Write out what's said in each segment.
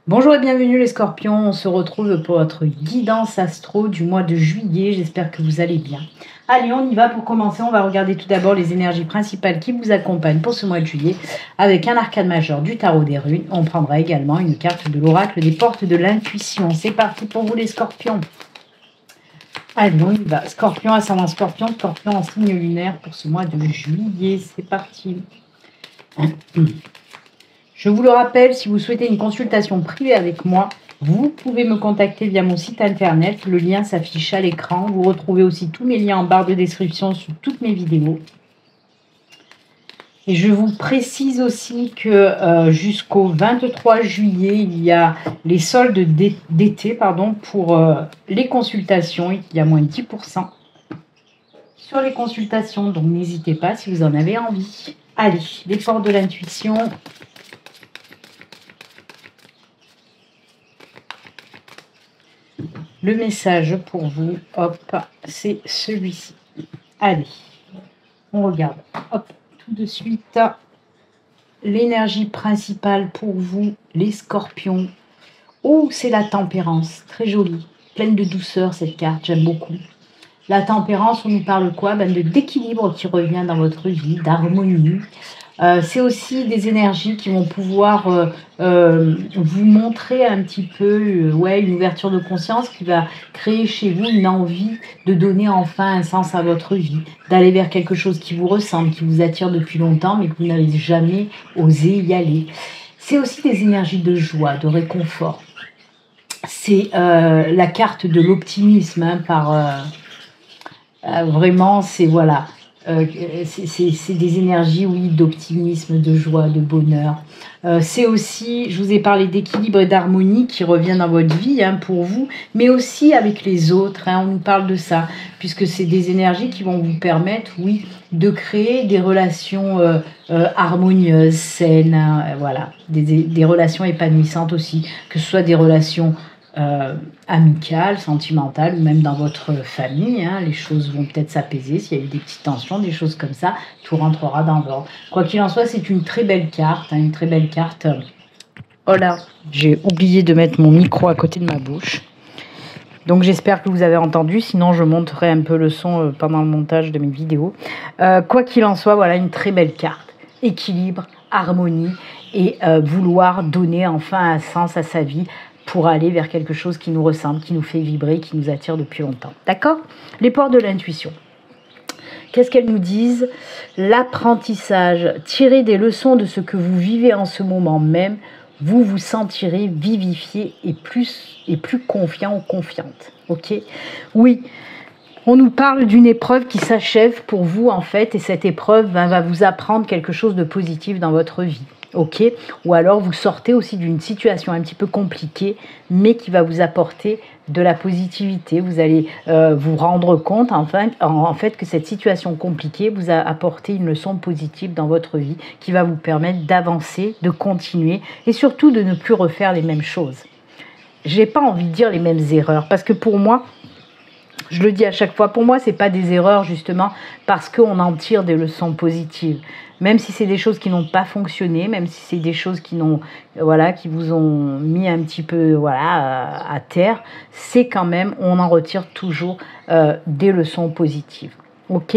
Bonjour et bienvenue les scorpions, on se retrouve pour votre guidance astro du mois de juillet, j'espère que vous allez bien. Allez, on y va. Pour commencer, on va regarder tout d'abord les énergies principales qui vous accompagnent pour ce mois de juillet avec un arcane majeur du tarot des runes. On prendra également une carte de l'oracle des portes de l'intuition. C'est parti pour vous les scorpions. Allez, on y va. Scorpion, ascendant scorpion, scorpion en signe lunaire pour ce mois de juillet, c'est parti. Je vous le rappelle, si vous souhaitez une consultation privée avec moi, vous pouvez me contacter via mon site internet. Le lien s'affiche à l'écran. Vous retrouvez aussi tous mes liens en barre de description sur toutes mes vidéos. Et je vous précise aussi que jusqu'au 23 juillet, il y a les soldes d'été pour les consultations. Il y a moins de 10% sur les consultations. Donc n'hésitez pas si vous en avez envie. Allez, les portes de l'intuition. Le message pour vous, hop, c'est celui-ci. Allez, on regarde, hop, tout de suite, l'énergie principale pour vous, les scorpions. Oh, c'est la tempérance, très jolie, pleine de douceur cette carte, j'aime beaucoup. La tempérance, on nous parle quoi? D'équilibre qui revient dans votre vie, d'harmonie. C'est aussi des énergies qui vont pouvoir vous montrer un petit peu une ouverture de conscience qui va créer chez vous une envie de donner enfin un sens à votre vie, d'aller vers quelque chose qui vous ressemble, qui vous attire depuis longtemps mais que vous n'avez jamais osé y aller. C'est aussi des énergies de joie, de réconfort. C'est la carte de l'optimisme vraiment, c'est voilà. C'est des énergies, oui, d'optimisme, de joie, de bonheur. C'est aussi, je vous ai parlé d'équilibre et d'harmonie qui revient dans votre vie pour vous, mais aussi avec les autres. On nous parle de ça, puisque c'est des énergies qui vont vous permettre, oui, de créer des relations harmonieuses, saines, voilà, des relations épanouissantes aussi, que ce soit des relations amicale, sentimentale ou même dans votre famille. Les choses vont peut-être s'apaiser s'il y a eu des petites tensions, des choses comme ça. Tout rentrera dans l'ordre. Quoi qu'il en soit, c'est une très belle carte. Une très belle carte. Oh là, j'ai oublié de mettre mon micro à côté de ma bouche. Donc j'espère que vous avez entendu, sinon je monterai un peu le son pendant le montage de mes vidéos. Quoi qu'il en soit, voilà une très belle carte. Équilibre, harmonie et vouloir donner enfin un sens à sa vie pour aller vers quelque chose qui nous ressemble, qui nous fait vibrer, qui nous attire depuis longtemps. D'accord? Les portes de l'intuition. Qu'est-ce qu'elles nous disent? L'apprentissage. Tirez des leçons de ce que vous vivez en ce moment même. Vous vous sentirez vivifié et plus confiant ou confiante. Ok? Oui. On nous parle d'une épreuve qui s'achève pour vous en fait, et cette épreuve va vous apprendre quelque chose de positif dans votre vie. Ok? Ou alors vous sortez aussi d'une situation un petit peu compliquée, mais qui va vous apporter de la positivité. Vous allez vous rendre compte en fait que cette situation compliquée vous a apporté une leçon positive dans votre vie qui va vous permettre d'avancer, de continuer et surtout de ne plus refaire les mêmes choses. J'ai pas envie de dire les mêmes erreurs parce que pour moi, je le dis à chaque fois, pour moi, ce n'est pas des erreurs justement parce qu'on en tire des leçons positives. Même si c'est des choses qui n'ont pas fonctionné, même si c'est des choses qui vous ont mis un petit peu à terre, c'est quand même, on en retire toujours des leçons positives. Ok?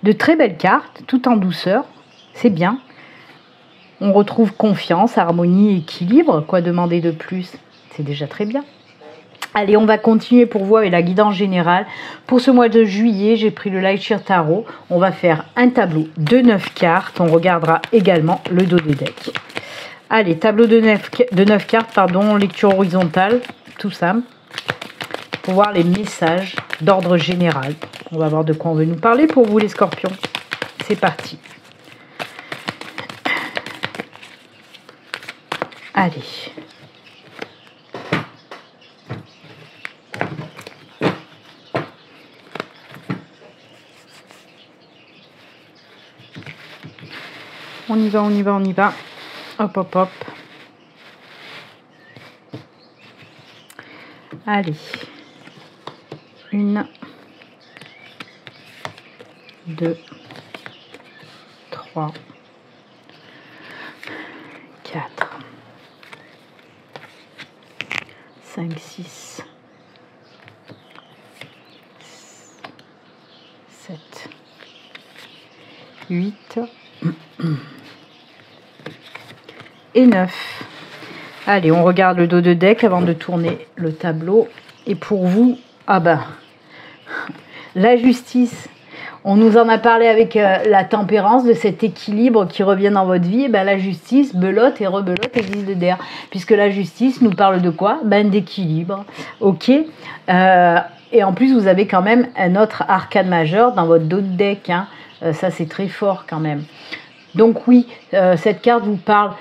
De très belles cartes, tout en douceur, c'est bien. On retrouve confiance, harmonie, équilibre. Quoi demander de plus? C'est déjà très bien. Allez, on va continuer pour vous avec la guidance générale. Pour ce mois de juillet, j'ai pris le Lightshare Tarot. On va faire un tableau de 9 cartes. On regardera également le dos des decks. Allez, tableau de 9 cartes, lecture horizontale, tout ça. Pour voir les messages d'ordre général. On va voir de quoi on veut nous parler pour vous les scorpions. C'est parti. Allez. On y va, on y va, on y va. Hop, hop, hop. Allez. 1, 2, 3, 4, 5, 6, 7, 8 et 9. Allez, on regarde le dos de deck avant de tourner le tableau. Et pour vous, ah ben, la justice. On nous en a parlé avec la tempérance, de cet équilibre qui revient dans votre vie. Et ben, la justice, belote et rebelote, existe de der. Puisque la justice nous parle de quoi? Ben, d'équilibre. Ok. Et en plus, vous avez quand même un autre arcane majeur dans votre dos de deck. Hein. Ça, c'est très fort quand même. Donc oui, cette carte vous parle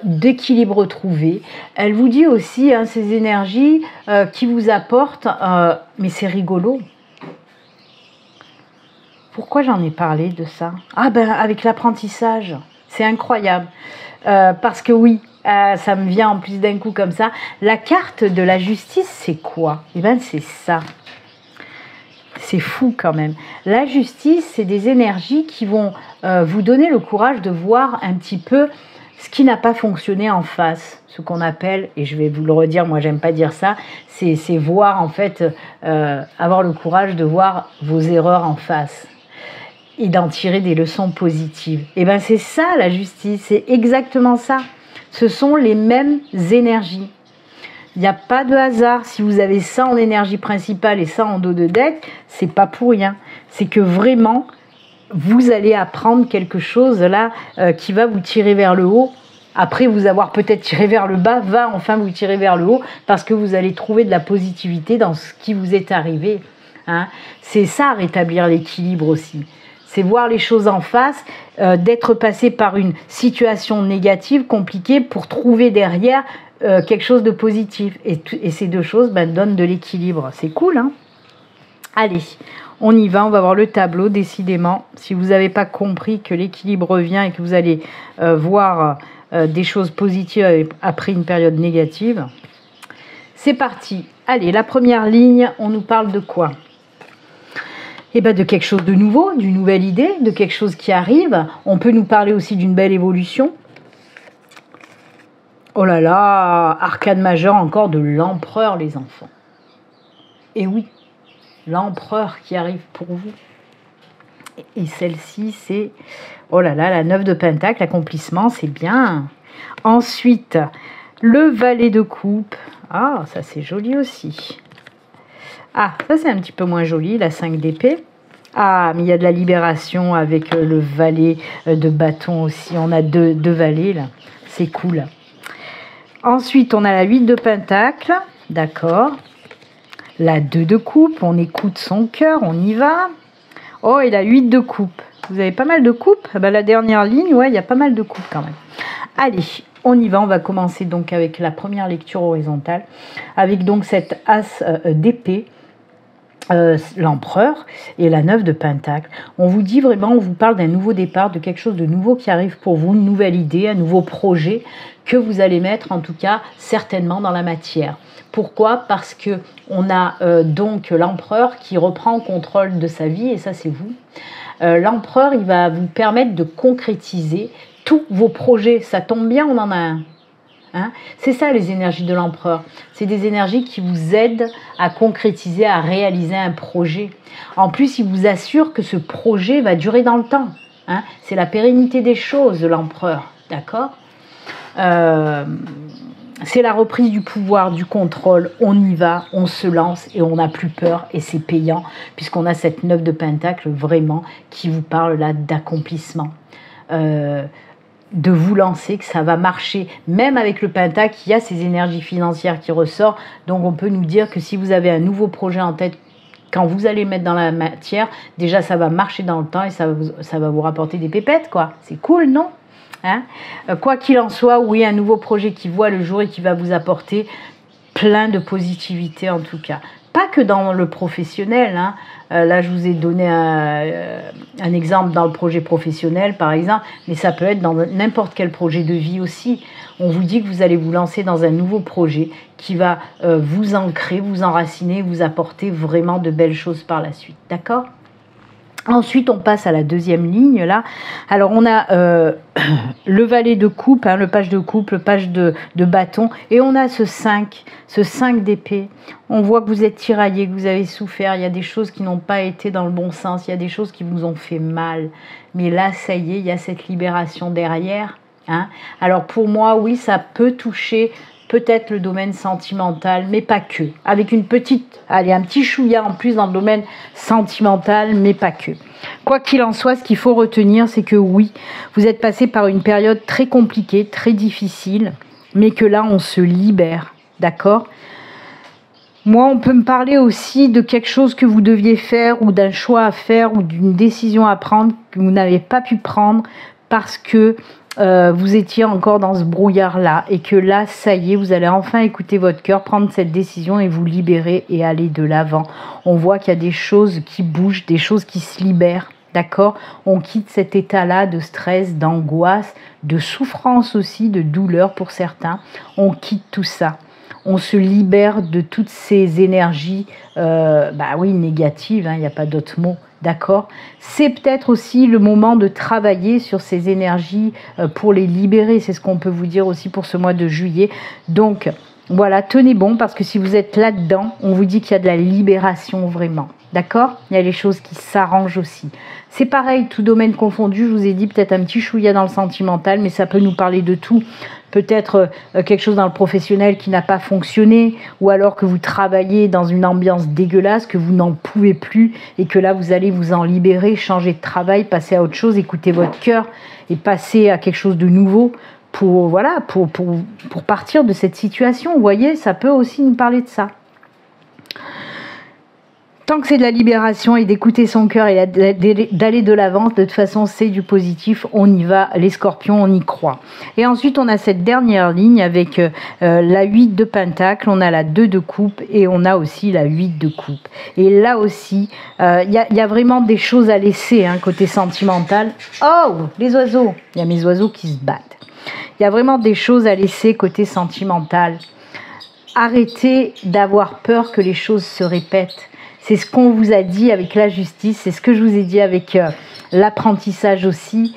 d'équilibre trouvé. Elle vous dit aussi hein, ces énergies qui vous apportent, mais c'est rigolo. Pourquoi j'en ai parlé de ça? Ah ben avec l'apprentissage, c'est incroyable. Parce que oui, ça me vient en plus d'un coup comme ça. La carte de la justice, c'est quoi? Eh bien c'est ça. C'est fou quand même. La justice, c'est des énergies qui vont vous donner le courage de voir un petit peu ce qui n'a pas fonctionné en face. Ce qu'on appelle, et je vais vous le redire, moi j'aime pas dire ça, c'est voir en fait, avoir le courage de voir vos erreurs en face et d'en tirer des leçons positives. Et bien c'est ça la justice, c'est exactement ça. Ce sont les mêmes énergies. Il n'y a pas de hasard. Si vous avez ça en énergie principale et ça en dos de deck, c'est pas pour rien. C'est que vraiment, vous allez apprendre quelque chose là qui va vous tirer vers le haut. Après vous avoir peut-être tiré vers le bas, va enfin vous tirer vers le haut parce que vous allez trouver de la positivité dans ce qui vous est arrivé. Hein. C'est ça, rétablir l'équilibre aussi. C'est voir les choses en face, d'être passé par une situation négative, compliquée, pour trouver derrière quelque chose de positif. Et ces deux choses donnent de l'équilibre. C'est cool, hein? Allez, on y va, on va voir le tableau, décidément. Si vous n'avez pas compris que l'équilibre revient et que vous allez voir des choses positives après une période négative, c'est parti. Allez, la première ligne, on nous parle de quoi? Eh bien, de quelque chose de nouveau, d'une nouvelle idée, de quelque chose qui arrive. On peut nous parler aussi d'une belle évolution. Oh là là, arcane majeur encore de l'empereur, les enfants. Et oui, l'empereur qui arrive pour vous. Et celle-ci, c'est, oh là là, la 9 de pentacle, l'accomplissement, c'est bien. Ensuite, le valet de coupe. Ah, ça c'est joli aussi. Ah, ça c'est un petit peu moins joli, la 5 d'épée. Ah, mais il y a de la libération avec le valet de bâton aussi. On a deux valets là, c'est cool. Ensuite, on a la 8 de pentacle, d'accord. La 2 de coupe, on écoute son cœur, on y va. Oh, et la 8 de coupe. Vous avez pas mal de coupes? Ben, la dernière ligne, ouais, il y a pas mal de coupes quand même. Allez, on y va, on va commencer donc avec la première lecture horizontale, avec donc cette as d'épée, l'empereur et la 9 de pentacle. On vous dit vraiment, on vous parle d'un nouveau départ, de quelque chose de nouveau qui arrive pour vous, une nouvelle idée, un nouveau projet que vous allez mettre en tout cas certainement dans la matière. Pourquoi? Parce que on a donc l'empereur qui reprend contrôle de sa vie et ça c'est vous. L'empereur, il va vous permettre de concrétiser tous vos projets. Ça tombe bien, on en a un. Hein, c'est ça les énergies de l'empereur. C'est des énergies qui vous aident à concrétiser, à réaliser un projet. En plus, il vous assure que ce projet va durer dans le temps. Hein, c'est la pérennité des choses, l'empereur. D'accord? C'est la reprise du pouvoir, du contrôle. On y va, on se lance et on n'a plus peur. Et c'est payant puisqu'on a cette 9 de pentacle vraiment qui vous parle là d'accomplissement. De vous lancer, que ça va marcher. Même avec le pentacle, il y a ces énergies financières qui ressortent. Donc on peut nous dire que si vous avez un nouveau projet en tête, quand vous allez mettre dans la matière, déjà ça va marcher dans le temps et ça va vous rapporter des pépettes, quoi. C'est cool, non? Hein? Quoi qu'il en soit, oui, un nouveau projet qui voit le jour et qui va vous apporter plein de positivité en tout cas. Pas que dans le professionnel, hein. Là je vous ai donné un exemple dans le projet professionnel par exemple, mais ça peut être dans n'importe quel projet de vie aussi. On vous dit que vous allez vous lancer dans un nouveau projet qui va vous ancrer, vous enraciner, vous apporter vraiment de belles choses par la suite, d'accord? Ensuite, on passe à la deuxième ligne, là. Alors, on a le valet de coupe, hein, le page de coupe, le page de bâton, et on a ce 5 d'épée. On voit que vous êtes tiraillé, que vous avez souffert, il y a des choses qui n'ont pas été dans le bon sens, il y a des choses qui vous ont fait mal. Mais là, ça y est, il y a cette libération derrière. Hein. Alors, pour moi, oui, ça peut toucher peut-être le domaine sentimental, mais pas que. Avec une petite, allez, un petit chouïa en plus dans le domaine sentimental, mais pas que. Quoi qu'il en soit, ce qu'il faut retenir, c'est que oui, vous êtes passé par une période très compliquée, très difficile, mais que là, on se libère, d'accord ? Moi, on peut me parler aussi de quelque chose que vous deviez faire, ou d'un choix à faire, ou d'une décision à prendre que vous n'avez pas pu prendre parce que vous étiez encore dans ce brouillard-là et que là, ça y est, vous allez enfin écouter votre cœur, prendre cette décision et vous libérer et aller de l'avant. On voit qu'il y a des choses qui bougent, des choses qui se libèrent, d'accord ? On quitte cet état-là de stress, d'angoisse, de souffrance aussi, de douleur pour certains. On quitte tout ça. On se libère de toutes ces énergies, négatives, hein, il n'y a pas d'autre mot. D'accord ? C'est peut-être aussi le moment de travailler sur ces énergies pour les libérer. C'est ce qu'on peut vous dire aussi pour ce mois de juillet. Donc, voilà, tenez bon parce que si vous êtes là-dedans, on vous dit qu'il y a de la libération vraiment. D'accord ? Il y a les choses qui s'arrangent aussi. C'est pareil, tout domaine confondu. Je vous ai dit peut-être un petit chouïa dans le sentimental, mais ça peut nous parler de tout. Peut-être quelque chose dans le professionnel qui n'a pas fonctionné, ou alors que vous travaillez dans une ambiance dégueulasse, que vous n'en pouvez plus, et que là vous allez vous en libérer, changer de travail, passer à autre chose, écouter votre cœur, et passer à quelque chose de nouveau pour partir de cette situation. Vous voyez, ça peut aussi nous parler de ça. Tant que c'est de la libération et d'écouter son cœur et d'aller de l'avant, de toute façon, c'est du positif. On y va, les scorpions, on y croit. Et ensuite, on a cette dernière ligne avec la 8 de pentacle, on a la 2 de coupe et on a aussi la 8 de coupe. Et là aussi, il y a vraiment des choses à laisser, hein, côté sentimental. Oh, les oiseaux! Il y a mes oiseaux qui se battent. Il y a vraiment des choses à laisser côté sentimental. Arrêtez d'avoir peur que les choses se répètent. C'est ce qu'on vous a dit avec la justice, c'est ce que je vous ai dit avec l'apprentissage aussi.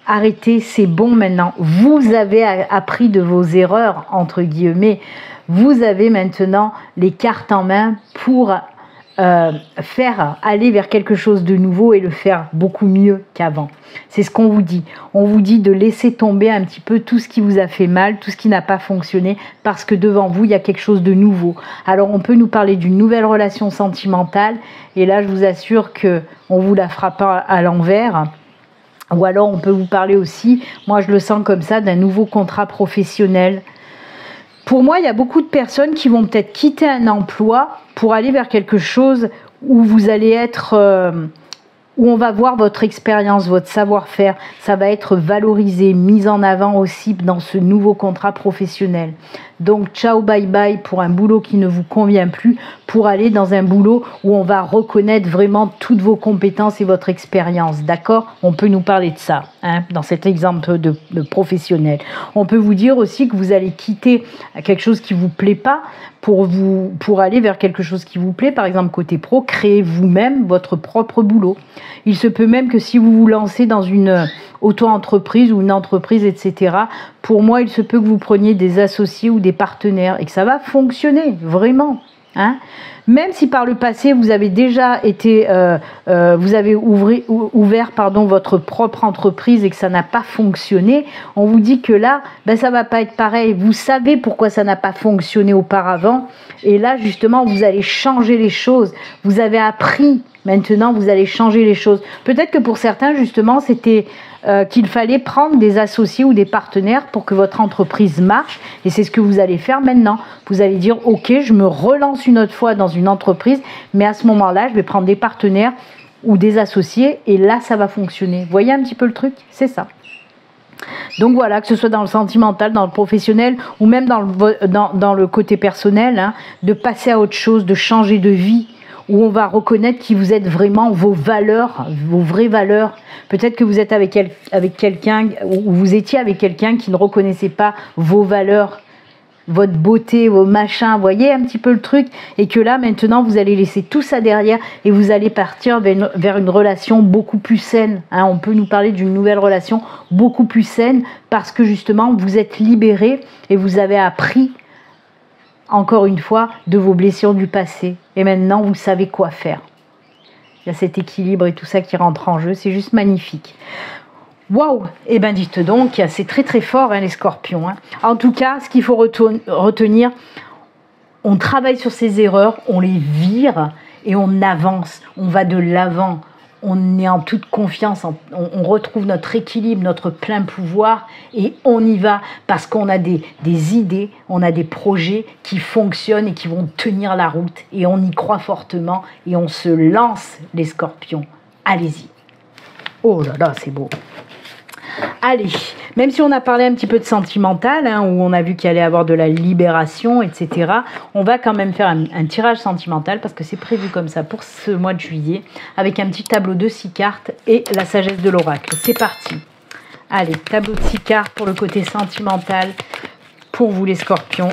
Arrêtez, c'est bon maintenant. Vous avez appris de vos erreurs, entre guillemets. Vous avez maintenant les cartes en main pour faire aller vers quelque chose de nouveau et le faire beaucoup mieux qu'avant. C'est ce qu'on vous dit. On vous dit de laisser tomber un petit peu tout ce qui vous a fait mal, tout ce qui n'a pas fonctionné, parce que devant vous, il y a quelque chose de nouveau. Alors, on peut nous parler d'une nouvelle relation sentimentale, et là, je vous assure qu'on ne vous la fera pas à l'envers. Ou alors, on peut vous parler aussi, moi je le sens comme ça, d'un nouveau contrat professionnel. Pour moi, il y a beaucoup de personnes qui vont peut-être quitter un emploi pour aller vers quelque chose où vous allez être, où on va voir votre expérience, votre savoir-faire. Ça va être valorisé, mis en avant aussi dans ce nouveau contrat professionnel. Donc, ciao, bye bye pour un boulot qui ne vous convient plus, pour aller dans un boulot où on va reconnaître vraiment toutes vos compétences et votre expérience. D'accord ? On peut nous parler de ça, hein, dans cet exemple de professionnel. On peut vous dire aussi que vous allez quitter quelque chose qui ne vous plaît pas pour aller vers quelque chose qui vous plaît. Par exemple, côté pro, créez vous-même votre propre boulot. Il se peut même que si vous vous lancez dans une auto-entreprise ou une entreprise, etc., pour moi, il se peut que vous preniez des associés ou des partenaires et que ça va fonctionner, vraiment. Hein ? Même si par le passé, vous avez déjà été, vous avez ouvert votre propre entreprise et que ça n'a pas fonctionné, on vous dit que là, ça ne va pas être pareil. Vous savez pourquoi ça n'a pas fonctionné auparavant. Et là, justement, vous allez changer les choses. Vous avez appris. Maintenant, vous allez changer les choses. Peut-être que pour certains, justement, c'était qu'il fallait prendre des associés ou des partenaires pour que votre entreprise marche. Et c'est ce que vous allez faire maintenant. Vous allez dire, OK, je me relance une autre fois dans une entreprise, mais à ce moment-là, je vais prendre des partenaires ou des associés et là, ça va fonctionner. Vous voyez un petit peu le truc ? C'est ça. Donc voilà, que ce soit dans le sentimental, dans le professionnel ou même dans le côté personnel, hein, de passer à autre chose, de changer de vie, où on va reconnaître qui vous êtes vraiment, vos valeurs, vos vraies valeurs. Peut-être que vous êtes avec quelqu'un, ou vous étiez avec quelqu'un qui ne reconnaissait pas vos valeurs. votre beauté, vos machins, vous voyez un petit peu le truc, et que là maintenant vous allez laisser tout ça derrière et vous allez partir vers une relation beaucoup plus saine, hein. On peut nous parler d'une nouvelle relation beaucoup plus saine parce que justement vous êtes libéré et vous avez appris encore une fois de vos blessures du passé et maintenant vous savez quoi faire. Il y a cet équilibre et tout ça qui rentre en jeu, c'est juste magnifique. Waouh! Eh bien dites donc, c'est très très fort hein, les scorpions. Hein. En tout cas, ce qu'il faut retenir, on travaille sur ces erreurs, on les vire et on avance, on va de l'avant. On est en toute confiance, on retrouve notre équilibre, notre plein pouvoir et on y va parce qu'on a des idées, on a des projets qui fonctionnent et qui vont tenir la route et on y croit fortement et on se lance les scorpions. Allez-y! Oh là là, c'est beau! Allez, même si on a parlé un petit peu de sentimental, hein, où on a vu qu'il allait y avoir de la libération, etc., on va quand même faire un tirage sentimental parce que c'est prévu comme ça pour ce mois de juillet, avec un petit tableau de 6 cartes et la sagesse de l'oracle. C'est parti. Allez, tableau de 6 cartes pour le côté sentimental, pour vous les scorpions.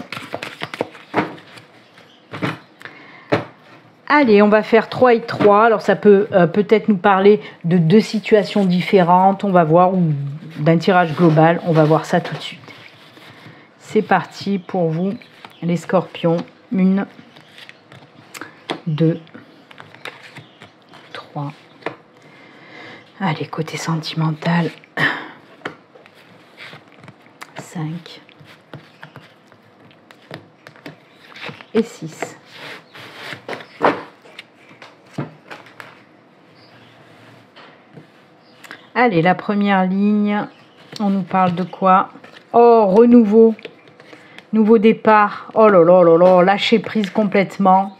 Allez, on va faire 3 et 3. Alors, ça peut peut-être nous parler de 2 situations différentes. On va voir, ou d'un tirage global. On va voir ça tout de suite. C'est parti pour vous, les scorpions. 1, 2, 3. Allez, côté sentimental. 5. Et 6. Allez, la première ligne, on nous parle de quoi? Oh, renouveau, nouveau départ. Oh là là là là, lâcher prise complètement.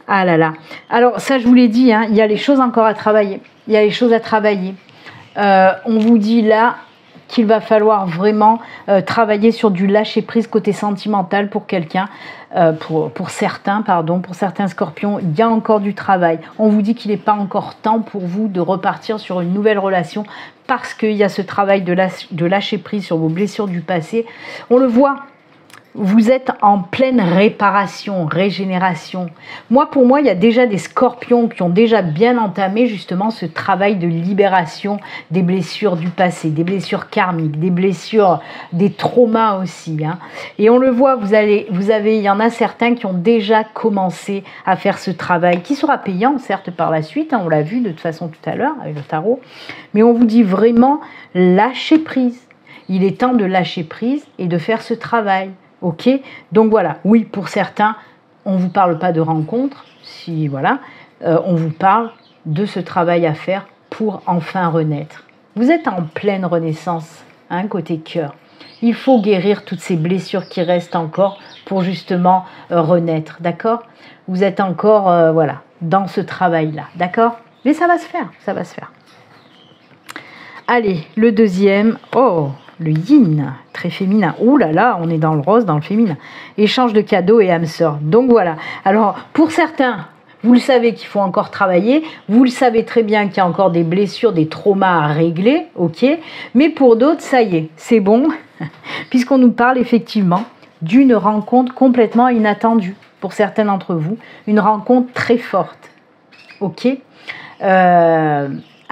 Ah là là. Alors ça, je vous l'ai dit, hein, il y a les choses encore à travailler. Il y a les choses à travailler. On vous dit là qu'il va falloir vraiment travailler sur du lâcher prise côté sentimental pour quelqu'un. Pour certains scorpions, il y a encore du travail. On vous dit qu'il n'est pas encore temps pour vous de repartir sur une nouvelle relation parce qu'il y a ce travail de lâcher prise sur vos blessures du passé. On le voit, vous êtes en pleine réparation, régénération. Pour moi, il y a déjà des scorpions qui ont déjà bien entamé justement ce travail de libération des blessures du passé, des blessures karmiques, des blessures, des traumas aussi. Hein. Et on le voit, il y en a certains qui ont déjà commencé à faire ce travail, qui sera payant certes par la suite, hein, on l'a vu de toute façon tout à l'heure avec le tarot, mais on vous dit vraiment lâcher prise. Il est temps de lâcher prise et de faire ce travail. Ok, donc voilà, oui, pour certains, on ne vous parle pas de rencontre, si voilà, on vous parle de ce travail à faire pour enfin renaître. Vous êtes en pleine renaissance, hein, côté cœur. Il faut guérir toutes ces blessures qui restent encore pour justement renaître, d'accord? Vous êtes encore, voilà, dans ce travail-là, d'accord? Mais ça va se faire, ça va se faire. Allez, le deuxième, oh, le yin, très féminin. Ouh là là, on est dans le rose, dans le féminin. Échange de cadeaux et âme sœur. Donc voilà. Alors, pour certains, vous le savez qu'il faut encore travailler. Vous le savez très bien qu'il y a encore des blessures, des traumas à régler. Ok. Mais pour d'autres, ça y est, c'est bon. Puisqu'on nous parle effectivement d'une rencontre complètement inattendue. Pour certains d'entre vous, une rencontre très forte. Ok.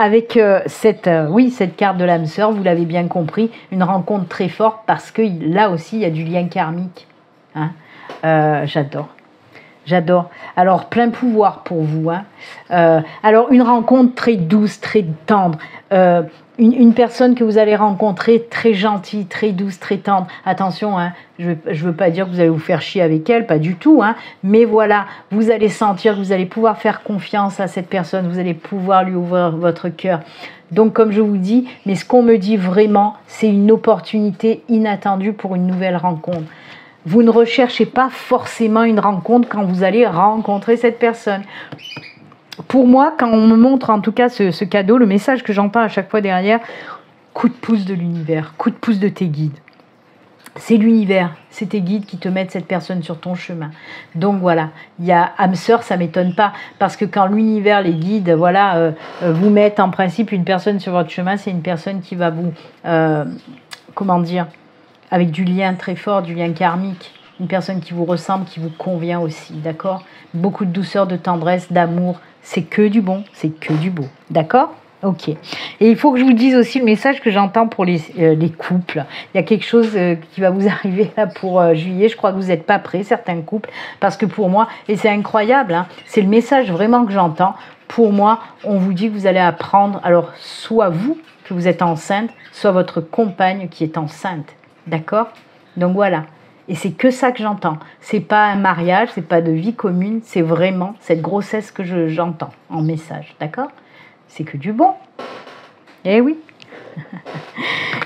Avec cette carte de l'âme sœur, vous l'avez bien compris, une rencontre très forte parce que là aussi, il y a du lien karmique. Hein. J'adore. J'adore. Alors, plein pouvoir pour vous. Hein. Alors, une rencontre très douce, très tendre. Une personne que vous allez rencontrer très gentille, très douce, très tendre. Attention, hein, je veux pas dire que vous allez vous faire chier avec elle, pas du tout. Hein, mais voilà, vous allez sentir que vous allez pouvoir faire confiance à cette personne. Vous allez pouvoir lui ouvrir votre cœur. Donc, comme je vous dis, mais ce qu'on me dit vraiment, c'est une opportunité inattendue pour une nouvelle rencontre. Vous ne recherchez pas forcément une rencontre quand vous allez rencontrer cette personne. Pour moi, quand on me montre en tout cas ce cadeau, le message que j'entends à chaque fois derrière, coup de pouce de l'univers, coup de pouce de tes guides. C'est l'univers, c'est tes guides qui te mettent cette personne sur ton chemin. Donc voilà, il y a âme sœur, ça ne m'étonne pas, parce que quand l'univers, les guides, voilà, vous mettent en principe une personne sur votre chemin, c'est une personne qui va vous, comment dire, avec du lien très fort, du lien karmique. Une personne qui vous ressemble, qui vous convient aussi, d'accord? Beaucoup de douceur, de tendresse, d'amour. C'est que du bon, c'est que du beau, d'accord? Ok. Et il faut que je vous dise aussi le message que j'entends pour les couples. Il y a quelque chose qui va vous arriver là pour juillet. Je crois que vous n'êtes pas prêts, certains couples, parce que pour moi, et c'est incroyable, hein, c'est le message vraiment que j'entends. Pour moi, on vous dit que vous allez apprendre, alors soit vous, que vous êtes enceinte, soit votre compagne qui est enceinte, d'accord? Donc voilà. Et c'est que ça que j'entends. C'est pas un mariage, c'est pas de vie commune, c'est vraiment cette grossesse que j'entends en message, d'accord? C'est que du bon. Eh oui.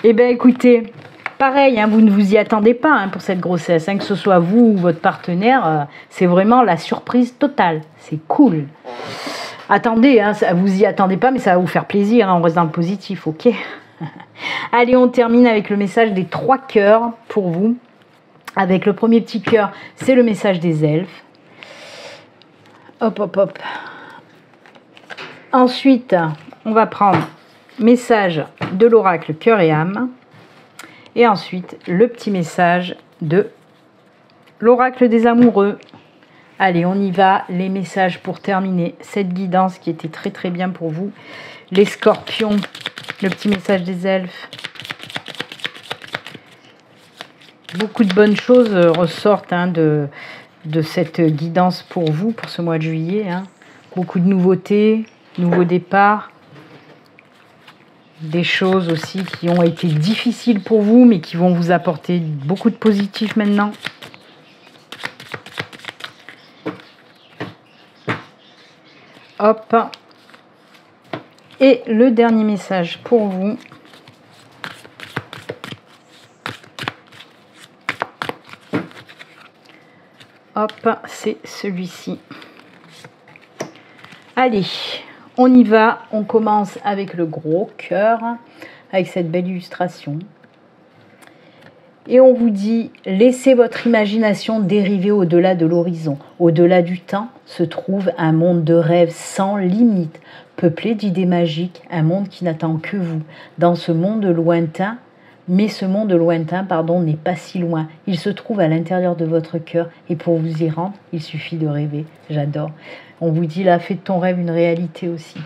Eh bien, écoutez, pareil, hein, vous ne vous y attendez pas hein, pour cette grossesse. Hein, que ce soit vous ou votre partenaire, c'est vraiment la surprise totale. C'est cool. Attendez, hein, vous y attendez pas, mais ça va vous faire plaisir. Hein, on reste dans le positif, ok? Allez, on termine avec le message des 3 cœurs pour vous. Avec le premier petit cœur, c'est le message des elfes. Hop, hop, hop. Ensuite, on va prendre message de l'oracle cœur et âme. Et ensuite, le petit message de l'oracle des amoureux. Allez, on y va. Les messages pour terminer cette guidance qui était très très bien pour vous. Les scorpions, le petit message des elfes. Beaucoup de bonnes choses ressortent hein, de cette guidance pour vous, pour ce mois de juillet. Hein. Beaucoup de nouveautés, nouveaux départs. Des choses aussi qui ont été difficiles pour vous, mais qui vont vous apporter beaucoup de positif maintenant. Hop. Et le dernier message pour vous. Hop, c'est celui-ci. Allez, on y va. On commence avec le gros cœur, avec cette belle illustration. Et on vous dit, laissez votre imagination dériver au-delà de l'horizon. Au-delà du temps se trouve un monde de rêves sans limite, peuplé d'idées magiques, un monde qui n'attend que vous. Dans ce monde lointain, mais ce monde lointain, n'est pas si loin. Il se trouve à l'intérieur de votre cœur et pour vous y rendre, il suffit de rêver. J'adore. On vous dit là, fais de ton rêve une réalité aussi.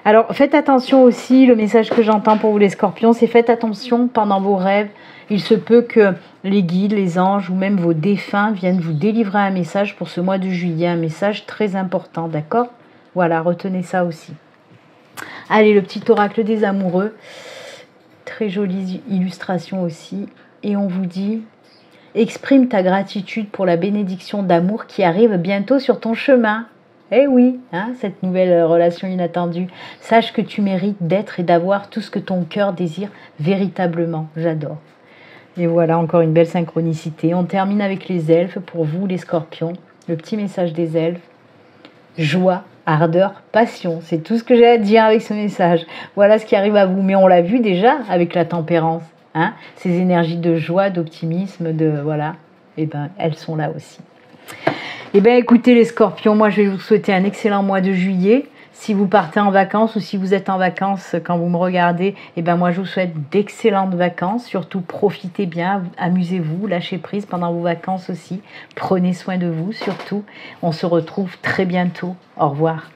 Alors, faites attention aussi, le message que j'entends pour vous les scorpions, c'est faites attention pendant vos rêves. Il se peut que les guides, les anges ou même vos défunts viennent vous délivrer un message pour ce mois de juillet, un message très important, d'accord? Voilà, retenez ça aussi. Allez, le petit oracle des amoureux. Très jolie illustration aussi. Et on vous dit, exprime ta gratitude pour la bénédiction d'amour qui arrive bientôt sur ton chemin. Eh oui, hein, cette nouvelle relation inattendue. Sache que tu mérites d'être et d'avoir tout ce que ton cœur désire véritablement. J'adore. Et voilà, encore une belle synchronicité. On termine avec les elfes. Pour vous, les scorpions, le petit message des elfes. Joie, ardeur, passion. C'est tout ce que j'ai à dire avec ce message. Voilà ce qui arrive à vous. Mais on l'a vu déjà avec la tempérance. Hein, ces énergies de joie, d'optimisme, voilà. Eh ben, elles sont là aussi. Eh bien, écoutez les scorpions, moi je vais vous souhaiter un excellent mois de juillet. Si vous partez en vacances ou si vous êtes en vacances quand vous me regardez, eh bien moi je vous souhaite d'excellentes vacances. Surtout profitez bien, amusez-vous, lâchez prise pendant vos vacances aussi. Prenez soin de vous surtout. On se retrouve très bientôt. Au revoir.